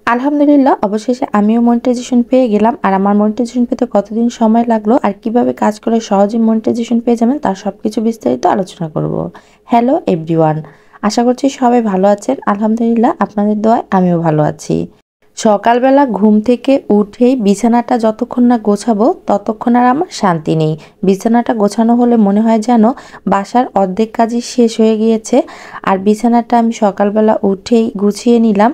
আলহামদুলিল্লাহ অবশেষে আমিও মনিটাইজেশন পেয়ে গেলাম। আর আমার মনিটাইজেশন পেতে কতদিন সময় লাগলো আর কিভাবে কাজ করে সহজে মনিটাইজেশন পেয়ে যাবেন তার সবকিছু বিস্তারিত আলোচনা করব। হ্যালো এভরিওয়ান, আশা করছি সবাই ভালো আছেন। আলহামদুলিল্লাহ আপনাদের দোয়ায় আমিও ভালো আছি। সকালবেলা ঘুম থেকে উঠেই বিছানাটা যতক্ষণ না গোছাবো ততক্ষণ আর আমার শান্তি নেই। বিছানাটা গোছানো হলে মনে হয় যেন বাসার অর্ধেক কাজই শেষ হয়ে গিয়েছে। আর বিছানাটা আমি সকালবেলা উঠেই গুছিয়ে নিলাম।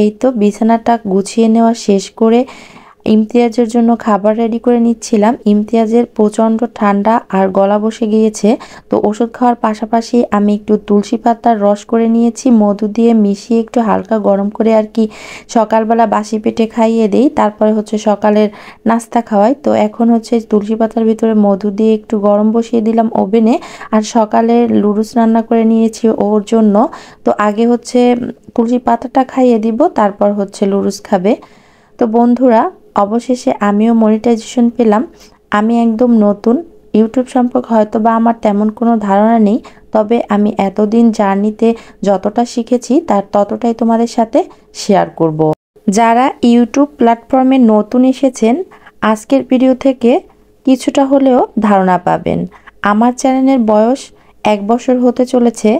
এই তো বিছানাটা গুছিয়ে নেওয়া শেষ করে ইমতিয়াজের জন্য খাবার রেডি করে নিচ্ছিলাম। ইমতিয়াজের প্রচণ্ড ঠান্ডা আর গলা বসে গিয়েছে, তো ওষুধ খাওয়ার পাশাপাশি আমি একটু তুলসী পাতার রস করে নিয়েছি, মধু দিয়ে মিশিয়ে একটু হালকা গরম করে আর কি সকালবেলা বাসি পেটে খাইয়ে দিই, তারপরে হচ্ছে সকালের নাস্তা খাওয়াই। তো এখন হচ্ছে তুলসী পাতার ভিতরে মধু দিয়ে একটু গরম বসিয়ে দিলাম ওভেনে। আর সকালে লুডুস রান্না করে নিয়েছি ওর জন্য। তো আগে হচ্ছে তুলসী পাতাটা খাইয়ে দিব, তারপর হচ্ছে লুডুস খাবে। তো বন্ধুরা, অবশেষে আমিও মনিটাইজেশন পেলাম। আমি একদম নতুন, ইউটিউব সম্পর্কে হয়তো বা আমার তেমন কোনো ধারণা নেই, তবে আমি এতদিন জার্নিতে যতটা শিখেছি তার ততটাই তোমাদের সাথে শেয়ার করব। যারা ইউটিউব প্ল্যাটফর্মে নতুন এসেছেন, আজকের ভিডিও থেকে কিছুটা হলেও ধারণা পাবেন। আমার চ্যানেলের বয়স 1 বছর হতে চলেছে।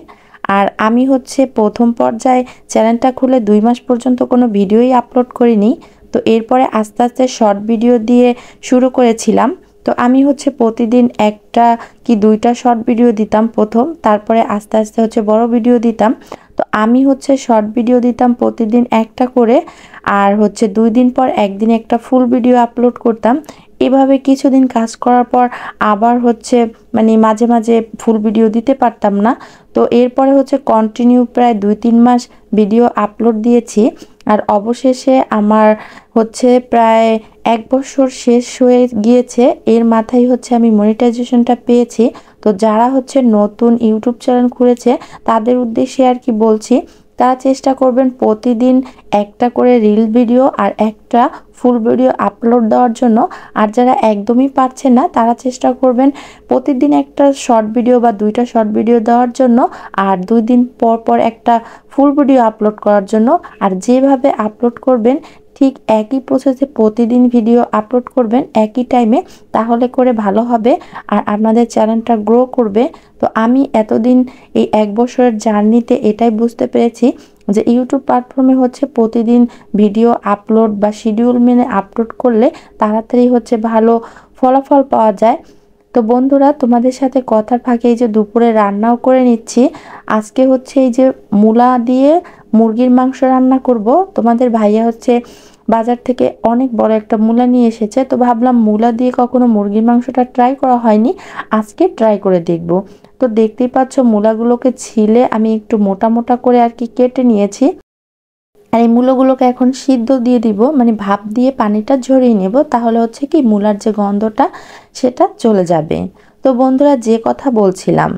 আর আমি হচ্ছে প্রথম পর্যায়ে চ্যানেলটা খুলে 2 মাস পর্যন্ত কোনো ভিডিওই আপলোড করিনি। তো এরপরে আস্তে আস্তে শর্ট ভিডিও দিয়ে শুরু করেছিলাম। তো আমি হচ্ছে প্রতিদিন একটা কি 2টা শর্ট ভিডিও দিতাম প্রথম, তারপরে আস্তে আস্তে হচ্ছে বড় ভিডিও দিতাম। তো আমি হচ্ছে শর্ট ভিডিও দিতাম প্রতিদিন একটা করে, আর হচ্ছে 2 দিন পর একদিন একটা ফুল ভিডিও আপলোড করতাম। এভাবে কিছুদিন কাজ করার পর আবার হচ্ছে মানে মাঝে মাঝে ফুল ভিডিও দিতে পারতাম না। তো এরপরে হচ্ছে কন্টিনিউ প্রায় 2-3 মাস ভিডিও আপলোড দিয়েছি। আর অবশেষে আমার হচ্ছে প্রায় 1 বছর শেষ হয়ে গিয়েছে। এর মাথায় হচ্ছে আমি মনিটাইজেশনটা পেয়েছি। তো যারা হচ্ছে নতুন ইউটিউব চ্যানেল খুলেছে তাদের উদ্দেশ্যে আর কি বলছি, তারা চেষ্টা করবেন প্রতিদিন একটা করে রিল ভিডিও আর একটা ফুল ভিডিও আপলোড দেওয়ার জন্য। আর যারা একদমই পারছেন না তারা চেষ্টা করবেন প্রতিদিন একটা শর্ট ভিডিও বা 2টা শর্ট ভিডিও দেওয়ার জন্য, আর 2 দিন পর পর একটা ফুল ভিডিও আপলোড করার জন্য। আর যেভাবে আপলোড করবেন ঠিক একই প্রসেসে প্রতিদিন ভিডিও আপলোড করবেন একই টাইমে, তাহলে করে ভালো হবে আর আপনাদের চ্যানেলটা গ্রো করবে। তো আমি এতদিন এই 1 বছরের জার্নিতে এটাই বুঝতে পেরেছি যে ইউটিউব প্ল্যাটফর্মে হচ্ছে প্রতিদিন ভিডিও আপলোড বা শিডিউল মেনে আপলোড করলে তাড়াতাড়ি হচ্ছে ভালো ফলাফল পাওয়া যায়। তো বন্ধুরা, তোমাদের সাথে কথার ফাঁকে এই যে দুপুরে রান্নাও করে নিচ্ছি। আজকে হচ্ছে এই যে মূলা দিয়ে মুরগির মাংস রান্না করব। তোমাদের ভাইয়া হচ্ছে বাজার থেকে অনেক বড় একটা মূলা নিয়ে এসেছে, তো ভাবলাম মূলা দিয়ে কখনো মুরগির মাংসটা ট্রাই করা হয়নি, আজকে ট্রাই করে দেখব। তো দেখতেই পাচ্ছ মূলাগুলোকে ছিলে আমি একটু মোটা মোটা করে আর কি কেটে নিয়েছি। আর এই মূলাগুলোকে এখন সিদ্ধ দিয়ে দিব, মানে ভাপ দিয়ে পানিটা ঝরিয়ে নেব, তাহলে হচ্ছে কি মূলার যে গন্ধটা সেটা চলে যাবে। তো বন্ধুরা, যে কথা বলছিলাম,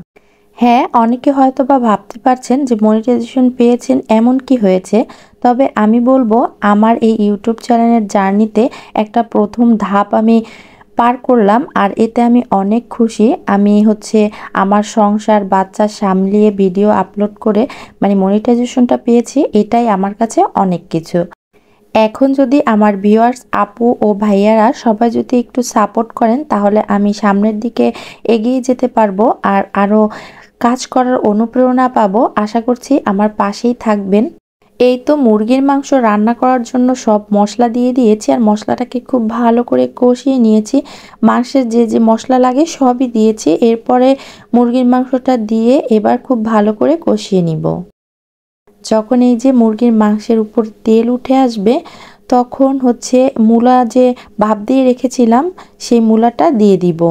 হ্যাঁ, অনেকে হয়তো বা ভাবতে পারছেন যে মনিটাইজেশন পেয়েছেন এমন কি হয়েছে। তবে আমি বলবো আমার এই ইউটিউব চ্যানেলের জার্নিতে একটা প্রথম ধাপ আমি পার করলাম, আর এতে আমি অনেক খুশি। আমি হচ্ছে আমার সংসার বাচ্চা সামলিয়ে ভিডিও আপলোড করে মানে মনিটাইজেশনটা পেয়েছি, এটাই আমার কাছে অনেক কিছু। এখন যদি আমার ভিউয়ার্স আপু ও ভাইয়ারা সবাই যদি একটু সাপোর্ট করেন তাহলে আমি সামনের দিকে এগিয়ে যেতে পারবো আর আরও কাজ করার অনুপ্রেরণা পাবো। আশা করছি আমার পাশেই থাকবেন। এই তো মুরগির মাংস রান্না করার জন্য সব মশলা দিয়ে দিয়েছি, আর মশলাটাকে খুব ভালো করে কষিয়ে নিয়েছি। মাংসের যে যে মশলা লাগে সবই দিয়েছি। এরপরে মুরগির মাংসটা দিয়ে এবার খুব ভালো করে কষিয়ে নিব। যখন এই যে মুরগির মাংসের উপর তেল উঠে আসবে তখন হচ্ছে মূলা যে ভাপ দিয়ে রেখেছিলাম সেই মূলাটা দিয়ে দিব।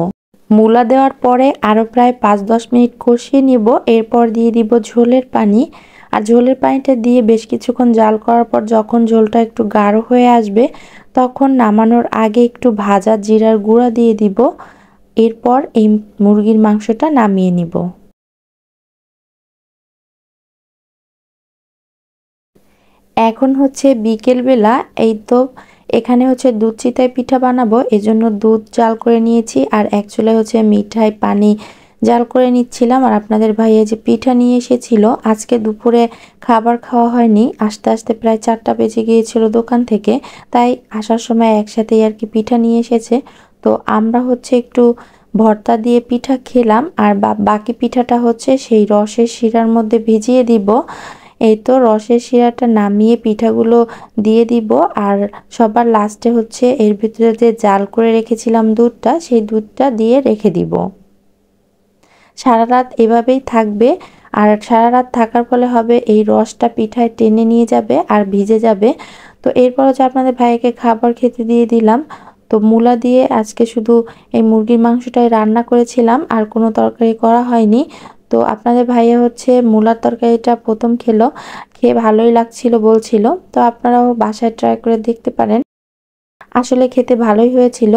মূলা দেওয়ার পরে আরও প্রায় 5-10 মিনিট কষিয়ে নিব। এরপর দিয়ে দিব ঝোলের পানি। আর ঝোলের পানিটা দিয়ে বেশ কিছুক্ষণ জাল করার পর যখন ঝোলটা একটু গাঢ় হয়ে আসবে তখন নামানোর আগে একটু ভাজা জিরার গুঁড়া দিয়ে দিব। এরপর এই মুরগির মাংসটা নামিয়ে নিব। এখন হচ্ছে বিকেলবেলা। এই তো এখানে হচ্ছে দুধ চিতাই পিঠা বানাবো, এজন্য দুধ জাল করে নিয়েছি। আর এক চুলায় হচ্ছে মিঠাই পানি জাল করে নিচ্ছিলাম। আর আপনাদের ভাইয়া যে পিঠা নিয়ে এসেছিল, আজকে দুপুরে খাবার খাওয়া হয়নি, আস্তে আস্তে প্রায় 4টা বেজে গিয়েছিল দোকান থেকে, তাই আসার সময় একসাথেই আর কি পিঠা নিয়ে এসেছে। তো আমরা হচ্ছে একটু ভর্তা দিয়ে পিঠা খেলাম, আর বাকি পিঠাটা হচ্ছে সেই রসের শিরার মধ্যে ভিজিয়ে দিব। এই তো রসের শিরাটা নামিয়ে পিঠাগুলো দিয়ে দিব, আর সবার লাস্টে হচ্ছে এর ভিতরে যে জাল করে রেখেছিলাম দুধটা, সেই দুধটা দিয়ে রেখে দিব। সারা রাত এভাবেই থাকবে, আর সারা রাত থাকার ফলে হবে এই রসটা পিঠায় টেনে নিয়ে যাবে আর ভিজে যাবে। তো এরপর হচ্ছে আপনাদের ভাইকে খাবার খেতে দিয়ে দিলাম। তো মূলা দিয়ে আজকে শুধু এই মুরগির মাংসটাই রান্না করেছিলাম, আর কোনো তরকারি করা হয়নি। তো আপনাদের ভাইয়া হচ্ছে মূলার তরকারিটা প্রথম খেলো, খেয়ে ভালোই লাগছিল বলছিল। তো আপনারাও বাসায় ট্রাই করে দেখতে পারেন, আসলে খেতে ভালোই হয়েছিল।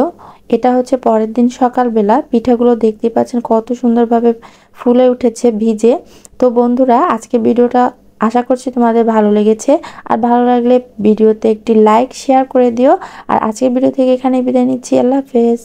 এটা হচ্ছে পরের দিন সকালবেলা, পিঠাগুলো দেখতে পাচ্ছেন কত সুন্দরভাবে ফুলে উঠেছে ভিজে। তো বন্ধুরা, আজকে ভিডিওটা আশা করছি তোমাদের ভালো লেগেছে, আর ভালো লাগলে ভিডিওতে একটি লাইক শেয়ার করে দিও। আর আজকের ভিডিও থেকে এখানে বিদায় নিচ্ছি। আল্লাহ হাফেজ।